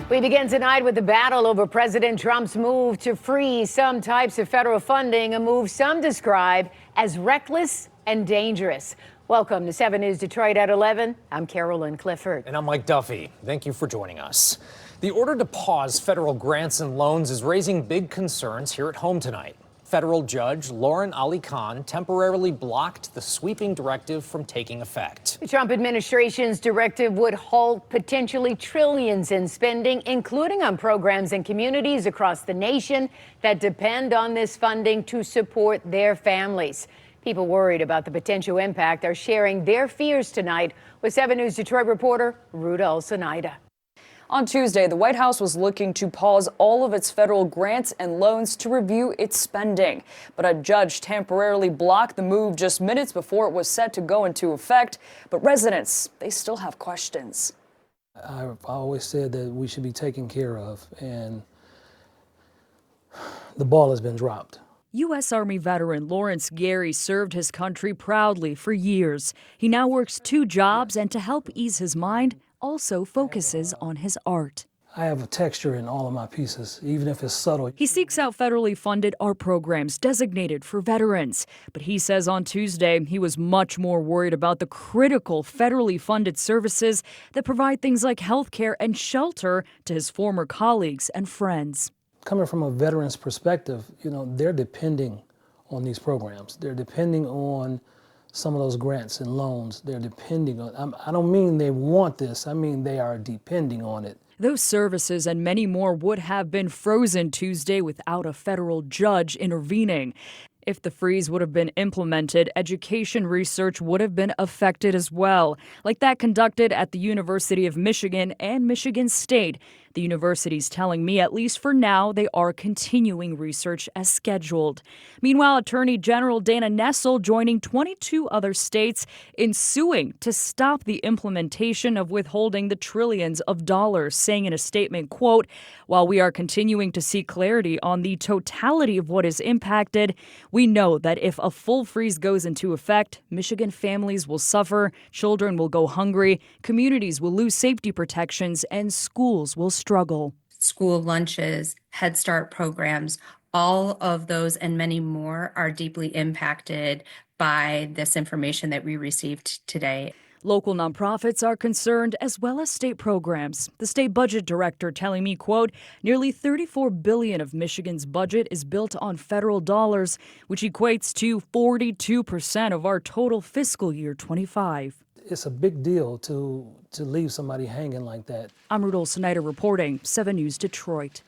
We begin tonight with the battle over President Trump's move to freeze some types of federal funding, a move some describe as reckless and dangerous. Welcome to 7 News Detroit at 11. I'm Carolyn Clifford. And I'm Mike Duffy. Thank you for joining us. The order to pause federal grants and loans is raising big concerns here at home tonight. Federal Judge Lauren Ali Khan temporarily blocked the sweeping directive from taking effect. The Trump administration's directive would halt potentially trillions in spending, including on programs and communities across the nation that depend on this funding to support their families. People worried about the potential impact are sharing their fears tonight with 7 News Detroit reporter Ruta Olsonida. On Tuesday, the White House was looking to pause all of its federal grants and loans to review its spending. But a judge temporarily blocked the move just minutes before it was set to go into effect. But residents, they still have questions. I've always said that we should be taken care of, and the ball has been dropped. U.S. Army veteran Lawrence Gary served his country proudly for years. He now works 2 jobs and to help ease his mind, also focuses on his art. I have a texture in all of my pieces, even if it's subtle. He seeks out federally funded art programs designated for veterans. But he says on Tuesday he was much more worried about the critical federally funded services that provide things like health care and shelter to his former colleagues and friends. Coming from a veteran's perspective, they're depending on these programs. They're depending on some of those grants and loans. They're depending on, I don't mean they want this, I mean they are depending on it. Those services and many more would have been frozen Tuesday without a federal judge intervening. If the freeze would have been implemented, education research would have been affected as well, like that conducted at the University of Michigan and Michigan State. The university's telling me, at least for now, they are continuing research as scheduled. Meanwhile, Attorney General Dana Nessel joining 22 other states in suing to stop the implementation of withholding the trillions of dollars, saying in a statement, quote, "While we are continuing to seek clarity on the totality of what is impacted, we know that if a full freeze goes into effect, Michigan families will suffer, children will go hungry, communities will lose safety protections, and schools will struggle." School lunches, Head Start programs, all of those and many more are deeply impacted by this information that we received today. Local nonprofits are concerned, as well as state programs. The state budget director telling me, quote, "Nearly $34 billion of Michigan's budget is built on federal dollars, which equates to 42% of our total fiscal year 25. It's a big deal to leave somebody hanging like that. I'm Ruta Olsonida reporting, 7 News Detroit.